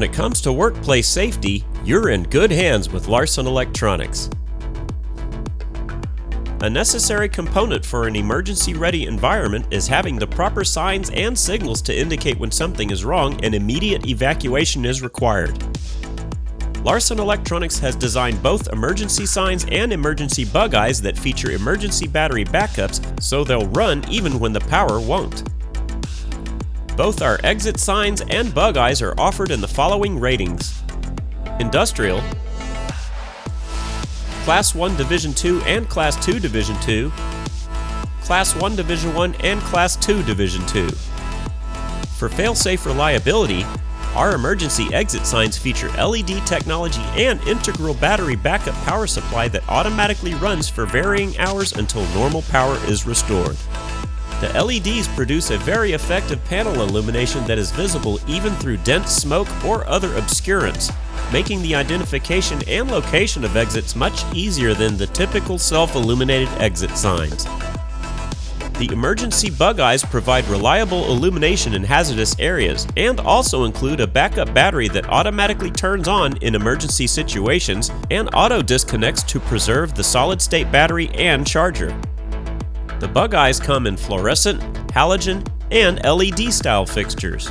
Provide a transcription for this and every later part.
When it comes to workplace safety, you're in good hands with Larson Electronics. A necessary component for an emergency-ready environment is having the proper signs and signals to indicate when something is wrong and immediate evacuation is required. Larson Electronics has designed both emergency signs and emergency bug eyes that feature emergency battery backups so they'll run even when the power won't. Both our exit signs and bug eyes are offered in the following ratings: Industrial, Class 1 Division 2 and Class 2 Division 2, Class 1 Division 1 and Class 2 Division 2. For failsafe reliability, our emergency exit signs feature LED technology and integral battery backup power supply that automatically runs for varying hours until normal power is restored. The LEDs produce a very effective panel illumination that is visible even through dense smoke or other obscurants, making the identification and location of exits much easier than the typical self-illuminated exit signs. The emergency bug eyes provide reliable illumination in hazardous areas and also include a backup battery that automatically turns on in emergency situations and auto disconnects to preserve the solid-state battery and charger. The bug eyes come in fluorescent, halogen, and LED style fixtures.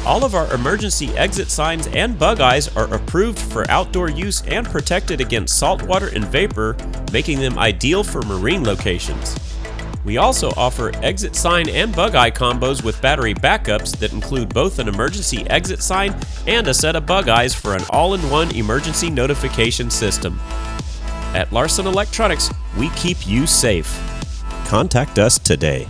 All of our emergency exit signs and bug eyes are approved for outdoor use and protected against saltwater and vapor, making them ideal for marine locations. We also offer exit sign and bug eye combos with battery backups that include both an emergency exit sign and a set of bug eyes for an all-in-one emergency notification system. At Larson Electronics, we keep you safe. Contact us today.